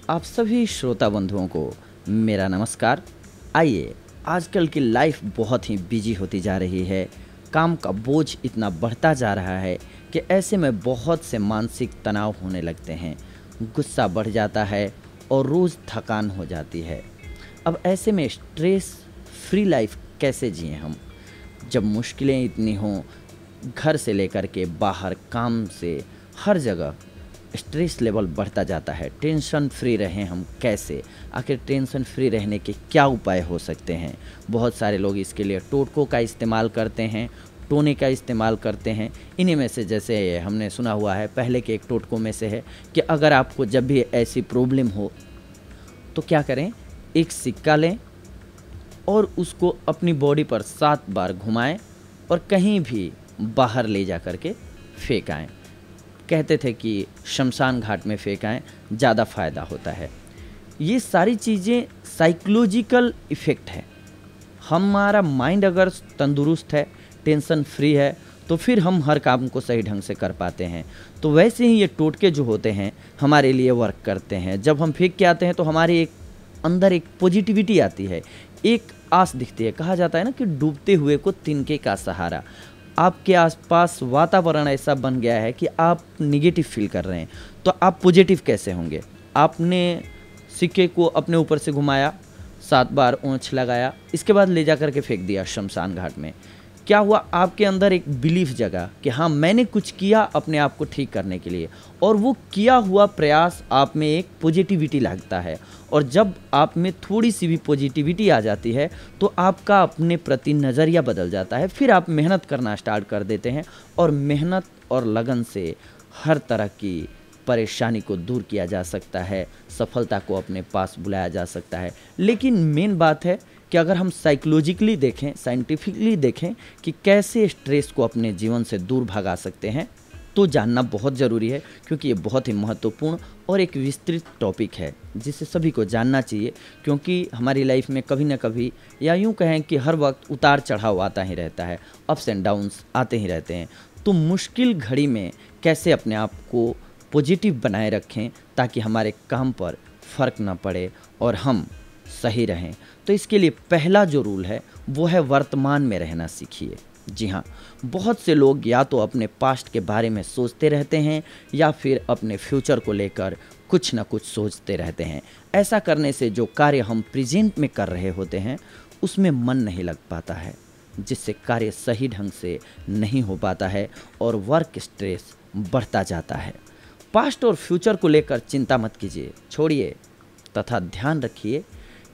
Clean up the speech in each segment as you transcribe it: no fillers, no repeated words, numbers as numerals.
आप सभी श्रोता बंधुओं को मेरा नमस्कार। आइए, आजकल की लाइफ बहुत ही बिजी होती जा रही है। काम का बोझ इतना बढ़ता जा रहा है कि ऐसे में बहुत से मानसिक तनाव होने लगते हैं, गुस्सा बढ़ जाता है और रोज़ थकान हो जाती है। अब ऐसे में स्ट्रेस फ्री लाइफ कैसे जिएं हम, जब मुश्किलें इतनी हों, घर से लेकर के बाहर काम से हर जगह स्ट्रेस लेवल बढ़ता जाता है। टेंशन फ्री रहें हम कैसे? आखिर टेंशन फ्री रहने के क्या उपाय हो सकते हैं? बहुत सारे लोग इसके लिए टोटकों का इस्तेमाल करते हैं, टोने का इस्तेमाल करते हैं। इन्हीं में से जैसे हमने सुना हुआ है, पहले के एक टोटकों में से है कि अगर आपको जब भी ऐसी प्रॉब्लम हो तो क्या करें, एक सिक्का लें और उसको अपनी बॉडी पर 7 बार घुमाएं और कहीं भी बाहर ले जा कर के फेंक आएँ। कहते थे कि शमशान घाट में फेंकाएं, ज़्यादा फ़ायदा होता है। ये सारी चीज़ें साइकोलॉजिकल इफ़ेक्ट है। हमारा माइंड अगर तंदुरुस्त है, टेंशन फ्री है, तो फिर हम हर काम को सही ढंग से कर पाते हैं। तो वैसे ही ये टोटके जो होते हैं हमारे लिए वर्क करते हैं। जब हम फेंक के आते हैं तो हमारे अंदर एक पॉजिटिविटी आती है, एक आस दिखती है। कहा जाता है ना कि डूबते हुए को तिनके का सहारा। आपके आसपास वातावरण ऐसा बन गया है कि आप निगेटिव फील कर रहे हैं, तो आप पॉजिटिव कैसे होंगे? आपने सिक्के को अपने ऊपर से घुमाया, 7 बार ओंछ लगाया, इसके बाद ले जा कर के फेंक दिया शमशान घाट में। क्या हुआ? आपके अंदर एक बिलीफ जगा कि हाँ, मैंने कुछ किया अपने आप को ठीक करने के लिए, और वो किया हुआ प्रयास आप में एक पॉजिटिविटी लाता है। और जब आप में थोड़ी सी भी पॉजिटिविटी आ जाती है तो आपका अपने प्रति नज़रिया बदल जाता है। फिर आप मेहनत करना स्टार्ट कर देते हैं और मेहनत और लगन से हर तरह की परेशानी को दूर किया जा सकता है, सफलता को अपने पास बुलाया जा सकता है। लेकिन मेन बात है कि अगर हम साइकोलॉजिकली देखें, साइंटिफिकली देखें कि कैसे स्ट्रेस को अपने जीवन से दूर भगा सकते हैं, तो जानना बहुत ज़रूरी है, क्योंकि ये बहुत ही महत्वपूर्ण और एक विस्तृत टॉपिक है जिसे सभी को जानना चाहिए। क्योंकि हमारी लाइफ में कभी ना कभी, या यूँ कहें कि हर वक्त उतार चढ़ाव आता ही रहता है, अप्स एंड डाउन्स आते ही रहते हैं। तो मुश्किल घड़ी में कैसे अपने आप को पॉजिटिव बनाए रखें ताकि हमारे काम पर फ़र्क ना पड़े और हम सही रहें। तो इसके लिए पहला जो रूल है वो है वर्तमान में रहना सीखिए। जी हाँ, बहुत से लोग या तो अपने पास्ट के बारे में सोचते रहते हैं या फिर अपने फ्यूचर को लेकर कुछ ना कुछ सोचते रहते हैं। ऐसा करने से जो कार्य हम प्रेजेंट में कर रहे होते हैं उसमें मन नहीं लग पाता है, जिससे कार्य सही ढंग से नहीं हो पाता है और वर्क स्ट्रेस बढ़ता जाता है। पास्ट और फ्यूचर को लेकर चिंता मत कीजिए, छोड़िए, तथा ध्यान रखिए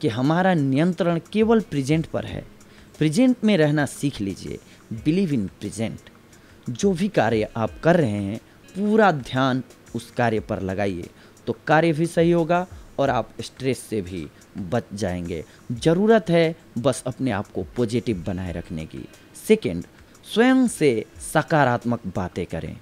कि हमारा नियंत्रण केवल प्रेजेंट पर है। प्रेजेंट में रहना सीख लीजिए, बिलीव इन प्रेजेंट। जो भी कार्य आप कर रहे हैं पूरा ध्यान उस कार्य पर लगाइए, तो कार्य भी सही होगा और आप स्ट्रेस से भी बच जाएंगे। ज़रूरत है बस अपने आप को पॉजिटिव बनाए रखने की। सेकंड, स्वयं से सकारात्मक बातें करें।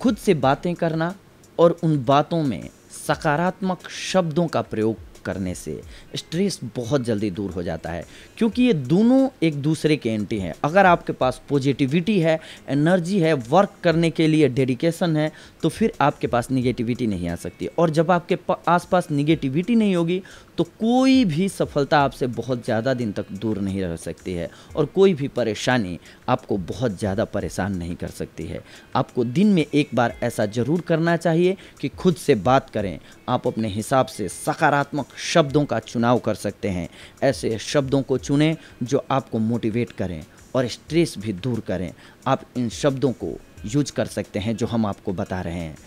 खुद से बातें करना और उन बातों में सकारात्मक शब्दों का प्रयोग करने से स्ट्रेस बहुत जल्दी दूर हो जाता है, क्योंकि ये दोनों एक दूसरे के एंटी हैं। अगर आपके पास पॉजिटिविटी है, एनर्जी है, वर्क करने के लिए डेडिकेशन है, तो फिर आपके पास निगेटिविटी नहीं आ सकती। और जब आपके आसपास निगेटिविटी नहीं होगी तो कोई भी सफलता आपसे बहुत ज़्यादा दिन तक दूर नहीं रह सकती है और कोई भी परेशानी आपको बहुत ज़्यादा परेशान नहीं कर सकती है। आपको दिन में एक बार ऐसा ज़रूर करना चाहिए कि खुद से बात करें। आप अपने हिसाब से सकारात्मक शब्दों का चुनाव कर सकते हैं। ऐसे शब्दों को चुनें जो आपको मोटिवेट करें और स्ट्रेस भी दूर करें। आप इन शब्दों को यूज कर सकते हैं जो हम आपको बता रहे हैं।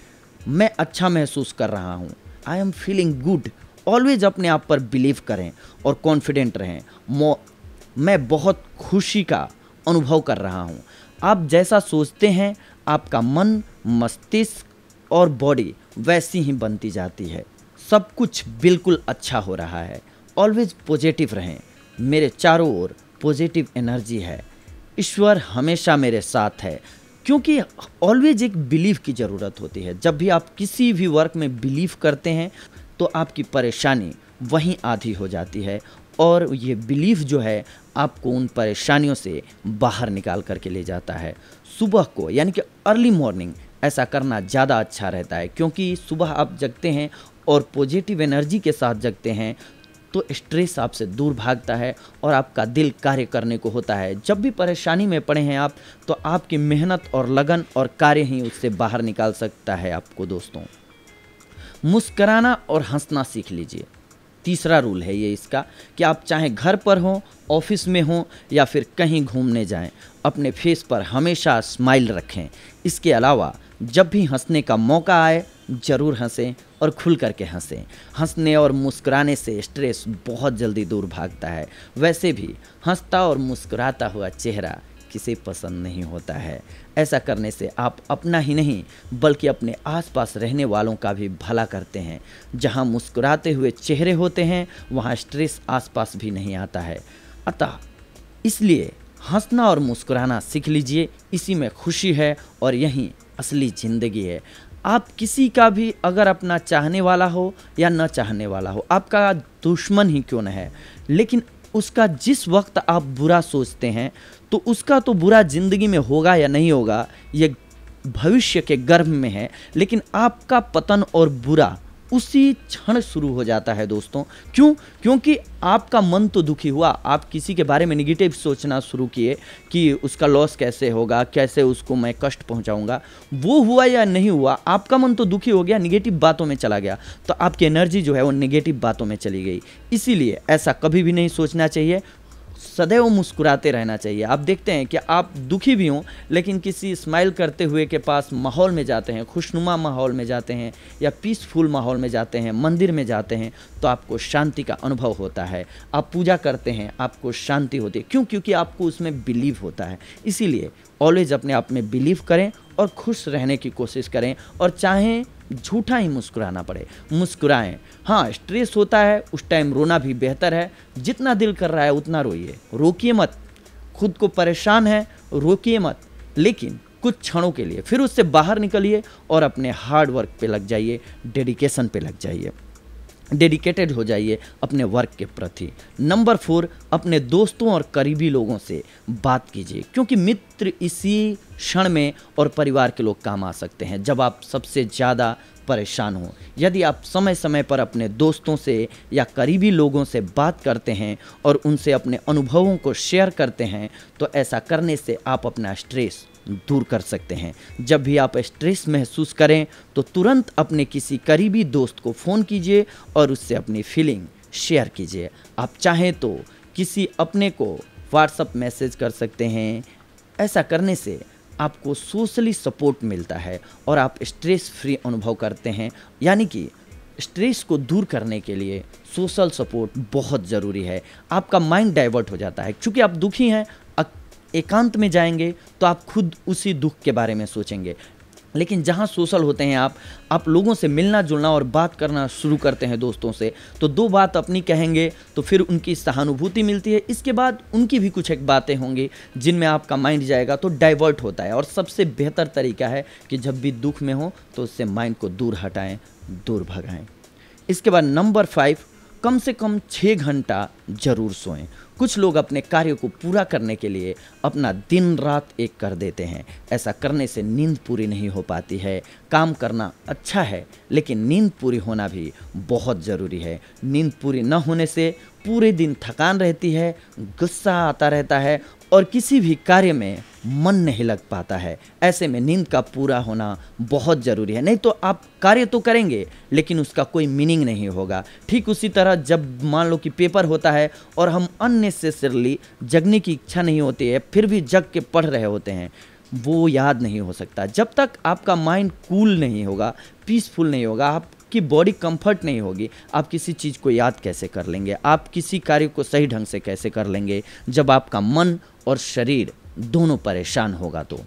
मैं अच्छा महसूस कर रहा हूँ, I am feeling good. Always अपने आप पर बिलीव करें और कॉन्फिडेंट रहें। मैं बहुत खुशी का अनुभव कर रहा हूँ। आप जैसा सोचते हैं आपका मन, मस्तिष्क और बॉडी वैसी ही बनती जाती है। सब कुछ बिल्कुल अच्छा हो रहा है। ऑलवेज पॉजिटिव रहें। मेरे चारों ओर पॉजिटिव एनर्जी है। ईश्वर हमेशा मेरे साथ है। क्योंकि ऑलवेज एक बिलीव की ज़रूरत होती है। जब भी आप किसी भी वर्क में बिलीव करते हैं तो आपकी परेशानी वहीं आधी हो जाती है और ये बिलीफ जो है आपको उन परेशानियों से बाहर निकाल करके ले जाता है। सुबह को यानी कि अर्ली मॉर्निंग ऐसा करना ज़्यादा अच्छा रहता है, क्योंकि सुबह आप जगते हैं और पॉजिटिव एनर्जी के साथ जगते हैं तो स्ट्रेस आपसे दूर भागता है और आपका दिल कार्य करने को होता है। जब भी परेशानी में पड़े हैं आप, तो आपकी मेहनत और लगन और कार्य ही उससे बाहर निकाल सकता है आपको। दोस्तों, मुस्कुराना और हंसना सीख लीजिए। तीसरा रूल है ये इसका कि आप चाहे घर पर हों, ऑफिस में हों या फिर कहीं घूमने जाएं, अपने फेस पर हमेशा स्माइल रखें। इसके अलावा जब भी हंसने का मौका आए ज़रूर हंसें और खुल करके हंसें। हंसने और मुस्कुराने से स्ट्रेस बहुत जल्दी दूर भागता है। वैसे भी हंसता और मुस्कुराता हुआ चेहरा किसे पसंद नहीं होता है। ऐसा करने से आप अपना ही नहीं बल्कि अपने आसपास रहने वालों का भी भला करते हैं। जहां मुस्कुराते हुए चेहरे होते हैं वहां स्ट्रेस आसपास भी नहीं आता है। अतः इसलिए हंसना और मुस्कुराना सीख लीजिए। इसी में खुशी है और यही असली ज़िंदगी है। आप किसी का भी अगर अपना चाहने वाला हो या न चाहने वाला हो, आपका दुश्मन ही क्यों न है, लेकिन उसका जिस वक्त आप बुरा सोचते हैं तो उसका तो बुरा ज़िंदगी में होगा या नहीं होगा ये भविष्य के गर्भ में है, लेकिन आपका पतन और बुरा उसी क्षण शुरू हो जाता है। दोस्तों, क्यों? क्योंकि आपका मन तो दुखी हुआ, आप किसी के बारे में निगेटिव सोचना शुरू किए कि उसका लॉस कैसे होगा, कैसे उसको मैं कष्ट पहुंचाऊंगा। वो हुआ या नहीं हुआ, आपका मन तो दुखी हो गया, निगेटिव बातों में चला गया, तो आपकी एनर्जी जो है वो निगेटिव बातों में चली गई। इसीलिए ऐसा कभी भी नहीं सोचना चाहिए, सदैव मुस्कुराते रहना चाहिए। आप देखते हैं कि आप दुखी भी हों लेकिन किसी स्माइल करते हुए के पास माहौल में जाते हैं, खुशनुमा माहौल में जाते हैं या पीसफुल माहौल में जाते हैं, मंदिर में जाते हैं, तो आपको शांति का अनुभव होता है। आप पूजा करते हैं, आपको शांति होती है। क्यों? क्योंकि आपको उसमें बिलीव होता है। इसीलिए ऑलवेज अपने आप में बिलीव करें और खुश रहने की कोशिश करें, और चाहें झूठा ही मुस्कुराना पड़े, मुस्कुराएं। हाँ, स्ट्रेस होता है, उस टाइम रोना भी बेहतर है। जितना दिल कर रहा है उतना रोइए, रोकिए मत। खुद को परेशान है, रोकिए मत, लेकिन कुछ क्षणों के लिए फिर उससे बाहर निकलिए और अपने हार्ड वर्क पे लग जाइए, डेडिकेशन पे लग जाइए, डेडिकेटेड हो जाइए अपने वर्क के प्रति। नंबर 4, अपने दोस्तों और करीबी लोगों से बात कीजिए, क्योंकि मित्र इसी क्षण में और परिवार के लोग काम आ सकते हैं जब आप सबसे ज़्यादा परेशान हो। यदि आप समय समय पर अपने दोस्तों से या करीबी लोगों से बात करते हैं और उनसे अपने अनुभवों को शेयर करते हैं तो ऐसा करने से आप अपना स्ट्रेस दूर कर सकते हैं। जब भी आप स्ट्रेस महसूस करें तो तुरंत अपने किसी करीबी दोस्त को फ़ोन कीजिए और उससे अपनी फीलिंग शेयर कीजिए। आप चाहें तो किसी अपने को व्हाट्सएप मैसेज कर सकते हैं। ऐसा करने से आपको सोशली सपोर्ट मिलता है और आप स्ट्रेस फ्री अनुभव करते हैं। यानी कि स्ट्रेस को दूर करने के लिए सोशल सपोर्ट बहुत ज़रूरी है। आपका माइंड डाइवर्ट हो जाता है, क्योंकि आप दुखी हैं, एकांत में जाएंगे तो आप खुद उसी दुख के बारे में सोचेंगे। लेकिन जहाँ सोशल होते हैं आप लोगों से मिलना जुलना और बात करना शुरू करते हैं दोस्तों से, तो 2 बात अपनी कहेंगे तो फिर उनकी सहानुभूति मिलती है। इसके बाद उनकी भी कुछ एक बातें होंगी जिनमें आपका माइंड जाएगा, तो डाइवर्ट होता है। और सबसे बेहतर तरीका है कि जब भी दुख में हो तो उससे माइंड को दूर हटाएं, दूर भगाएं। इसके बाद नंबर 5, कम से कम 6 घंटा जरूर सोएं। कुछ लोग अपने कार्य को पूरा करने के लिए अपना दिन रात एक कर देते हैं। ऐसा करने से नींद पूरी नहीं हो पाती है। काम करना अच्छा है, लेकिन नींद पूरी होना भी बहुत ज़रूरी है। नींद पूरी न होने से पूरे दिन थकान रहती है, गुस्सा आता रहता है और किसी भी कार्य में मन नहीं लग पाता है। ऐसे में नींद का पूरा होना बहुत ज़रूरी है, नहीं तो आप कार्य तो करेंगे लेकिन उसका कोई मीनिंग नहीं होगा। ठीक उसी तरह जब मान लो कि पेपर होता है और हम अननेसेसरली जगने की इच्छा नहीं होती है फिर भी जग के पढ़ रहे होते हैं, वो याद नहीं हो सकता। जब तक आपका माइंड कूल नहीं होगा, पीसफुल नहीं होगा, आपकी बॉडी कंफर्ट नहीं होगी, आप किसी चीज़ को याद कैसे कर लेंगे, आप किसी कार्य को सही ढंग से कैसे कर लेंगे जब आपका मन और शरीर दोनों परेशान होगा। तो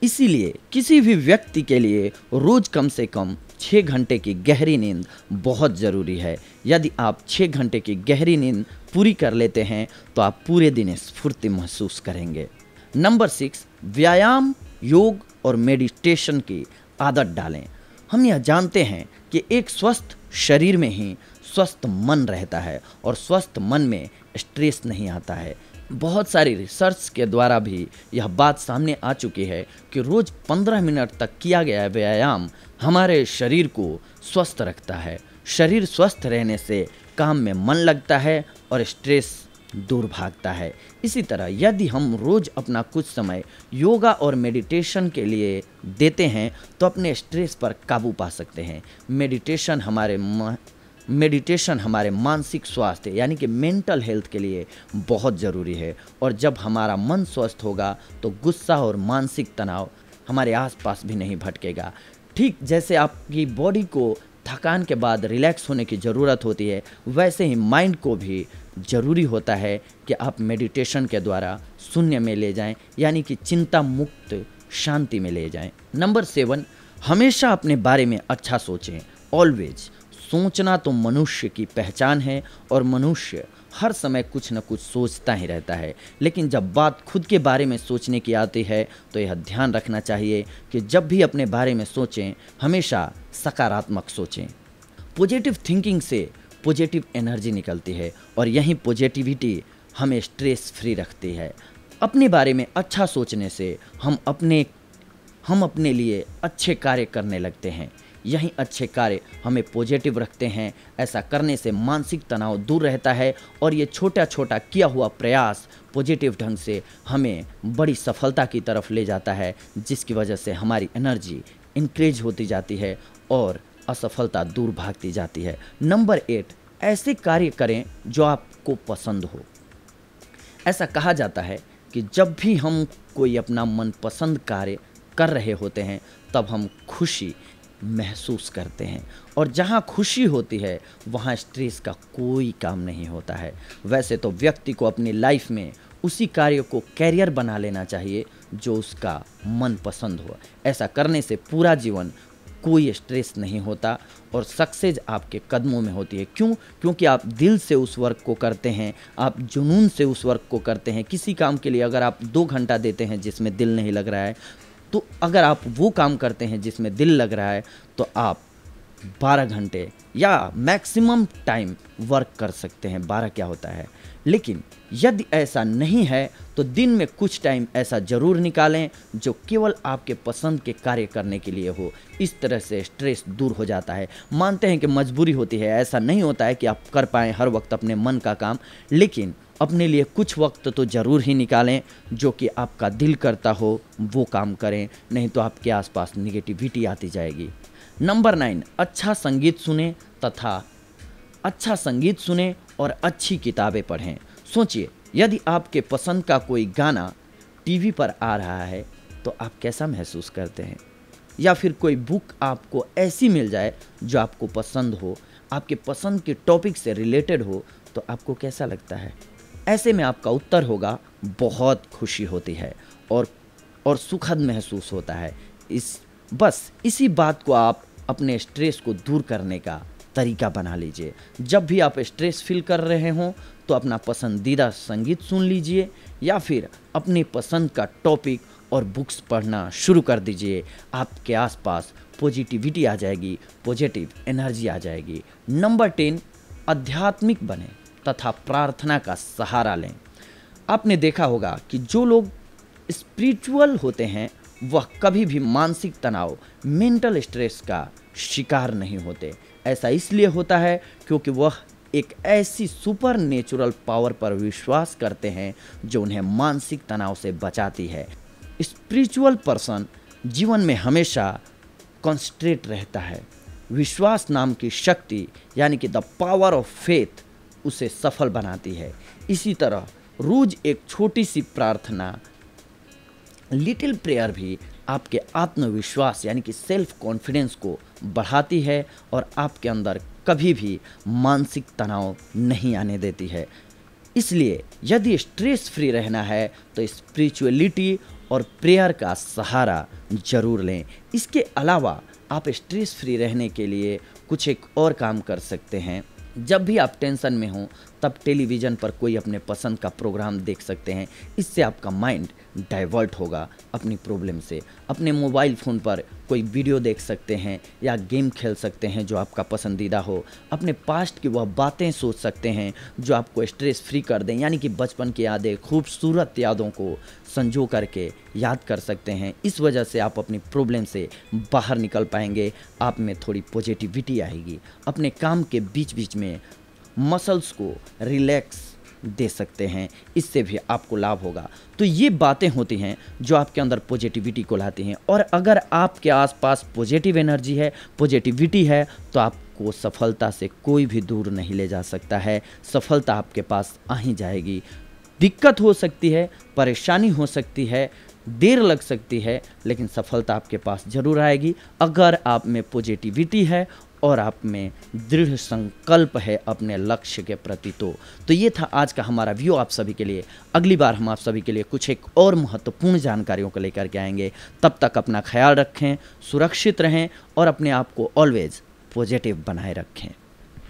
इसीलिए किसी भी व्यक्ति के लिए रोज़ कम से कम 6 घंटे की गहरी नींद बहुत ज़रूरी है। यदि आप 6 घंटे की गहरी नींद पूरी कर लेते हैं तो आप पूरे दिन स्फूर्ति महसूस करेंगे। नंबर 6, व्यायाम, योग और मेडिटेशन की आदत डालें। हम यह जानते हैं कि एक स्वस्थ शरीर में ही स्वस्थ मन रहता है और स्वस्थ मन में स्ट्रेस नहीं आता है। बहुत सारी रिसर्च के द्वारा भी यह बात सामने आ चुकी है कि रोज़ 15 मिनट तक किया गया व्यायाम हमारे शरीर को स्वस्थ रखता है, शरीर स्वस्थ रहने से काम में मन लगता है और स्ट्रेस दूर भागता है। इसी तरह यदि हम रोज़ अपना कुछ समय योगा और मेडिटेशन के लिए देते हैं तो अपने स्ट्रेस पर काबू पा सकते हैं। मेडिटेशन हमारे मानसिक स्वास्थ्य यानी कि मेंटल हेल्थ के लिए बहुत ज़रूरी है, और जब हमारा मन स्वस्थ होगा तो गुस्सा और मानसिक तनाव हमारे आसपास भी नहीं भटकेगा। ठीक जैसे आपकी बॉडी को थकान के बाद रिलैक्स होने की ज़रूरत होती है, वैसे ही माइंड को भी ज़रूरी होता है कि आप मेडिटेशन के द्वारा शून्य में ले जाएं, यानी कि चिंता मुक्त शांति में ले जाएं। नंबर 7, हमेशा अपने बारे में अच्छा सोचें। ऑलवेज सोचना तो मनुष्य की पहचान है और मनुष्य हर समय कुछ न कुछ सोचता ही रहता है, लेकिन जब बात खुद के बारे में सोचने की आती है तो यह ध्यान रखना चाहिए कि जब भी अपने बारे में सोचें हमेशा सकारात्मक सोचें। पॉजिटिव थिंकिंग से पॉजिटिव एनर्जी निकलती है और यही पॉजिटिविटी हमें स्ट्रेस फ्री रखती है। अपने बारे में अच्छा सोचने से हम अपने लिए अच्छे कार्य करने लगते हैं। यही अच्छे कार्य हमें पॉजिटिव रखते हैं। ऐसा करने से मानसिक तनाव दूर रहता है और ये छोटा छोटा किया हुआ प्रयास पॉजिटिव ढंग से हमें बड़ी सफलता की तरफ ले जाता है, जिसकी वजह से हमारी एनर्जी इंक्रीज होती जाती है और असफलता दूर भागती जाती है। नंबर 8, ऐसे कार्य करें जो आपको पसंद हो। ऐसा कहा जाता है कि जब भी हम कोई अपना मनपसंद कार्य कर रहे होते हैं तब हम खुशी महसूस करते हैं, और जहाँ खुशी होती है वहाँ स्ट्रेस का कोई काम नहीं होता है। वैसे तो व्यक्ति को अपनी लाइफ में उसी कार्य को कैरियर बना लेना चाहिए जो उसका मन पसंद हो। ऐसा करने से पूरा जीवन कोई स्ट्रेस नहीं होता और सक्सेस आपके कदमों में होती है। क्योंकि आप दिल से उस वर्क को करते हैं, आप जुनून से उस वर्क को करते हैं। किसी काम के लिए अगर आप 2 घंटा देते हैं जिसमें दिल नहीं लग रहा है, तो अगर आप वो काम करते हैं जिसमें दिल लग रहा है तो आप 12 घंटे या मैक्सिमम टाइम वर्क कर सकते हैं। 12 क्या होता है। लेकिन यदि ऐसा नहीं है तो दिन में कुछ टाइम ऐसा ज़रूर निकालें जो केवल आपके पसंद के कार्य करने के लिए हो। इस तरह से स्ट्रेस दूर हो जाता है। मानते हैं कि मजबूरी होती है, ऐसा नहीं होता है कि आप कर पाएँ हर वक्त अपने मन का काम, लेकिन अपने लिए कुछ वक्त तो ज़रूर ही निकालें जो कि आपका दिल करता हो वो काम करें, नहीं तो आपके आसपास निगेटिविटी आती जाएगी। नंबर 9, अच्छा संगीत सुने और अच्छी किताबें पढ़ें। सोचिए, यदि आपके पसंद का कोई गाना टीवी पर आ रहा है तो आप कैसा महसूस करते हैं, या फिर कोई बुक आपको ऐसी मिल जाए जो आपको पसंद हो, आपके पसंद के टॉपिक से रिलेटेड हो, तो आपको कैसा लगता है। ऐसे में आपका उत्तर होगा बहुत खुशी होती है और सुखद महसूस होता है। इसी बात को आप अपने स्ट्रेस को दूर करने का तरीका बना लीजिए। जब भी आप स्ट्रेस फील कर रहे हों तो अपना पसंदीदा संगीत सुन लीजिए या फिर अपनी पसंद का टॉपिक और बुक्स पढ़ना शुरू कर दीजिए। आपके आसपास पॉजिटिविटी आ जाएगी, पॉजिटिव एनर्जी आ जाएगी। नंबर 10, आध्यात्मिक बने तथा प्रार्थना का सहारा लें। आपने देखा होगा कि जो लोग स्पिरिचुअल होते हैं वह कभी भी मानसिक तनाव, मेंटल स्ट्रेस का शिकार नहीं होते। ऐसा इसलिए होता है क्योंकि वह एक ऐसी सुपर नेचुरल पावर पर विश्वास करते हैं जो उन्हें मानसिक तनाव से बचाती है। स्पिरिचुअल पर्सन जीवन में हमेशा कॉन्सेंट्रेट रहता है। विश्वास नाम की शक्ति यानी कि द पावर ऑफ फेथ उसे सफल बनाती है। इसी तरह रोज एक छोटी सी प्रार्थना, लिटिल प्रेयर भी आपके आत्मविश्वास यानी कि सेल्फ कॉन्फिडेंस को बढ़ाती है और आपके अंदर कभी भी मानसिक तनाव नहीं आने देती है। इसलिए यदि स्ट्रेस फ्री रहना है तो स्पिरिचुअलिटी और प्रेयर का सहारा जरूर लें। इसके अलावा आप स्ट्रेस फ्री रहने के लिए कुछ एक और काम कर सकते हैं। जब भी आप टेंशन में हो तब टेलीविज़न पर कोई अपने पसंद का प्रोग्राम देख सकते हैं। इससे आपका माइंड डाइवर्ट होगा अपनी प्रॉब्लम से। अपने मोबाइल फ़ोन पर कोई वीडियो देख सकते हैं या गेम खेल सकते हैं जो आपका पसंदीदा हो। अपने पास्ट की वह बातें सोच सकते हैं जो आपको स्ट्रेस फ्री कर दें, यानी कि बचपन की यादें, खूबसूरत यादों को संजो करके याद कर सकते हैं। इस वजह से आप अपनी प्रॉब्लम से बाहर निकल पाएंगे। आप में थोड़ी पॉजिटिविटी आएगी। अपने काम के बीच बीच में मसल्स को रिलैक्स दे सकते हैं, इससे भी आपको लाभ होगा। तो ये बातें होती हैं जो आपके अंदर पॉजिटिविटी को लाती हैं। और अगर आपके आसपास पॉजिटिव एनर्जी है, पॉजिटिविटी है, तो आपको सफलता से कोई भी दूर नहीं ले जा सकता है। सफलता आपके पास आ ही जाएगी। दिक्कत हो सकती है, परेशानी हो सकती है, देर लग सकती है, लेकिन सफलता आपके पास ज़रूर आएगी अगर आप में पॉजिटिविटी है और आप में दृढ़ संकल्प है अपने लक्ष्य के प्रति। तो ये था आज का हमारा व्यू आप सभी के लिए। अगली बार हम आप सभी के लिए कुछ एक और महत्वपूर्ण जानकारियों को लेकर के आएंगे। तब तक अपना ख्याल रखें, सुरक्षित रहें और अपने आप को ऑलवेज पॉजिटिव बनाए रखें।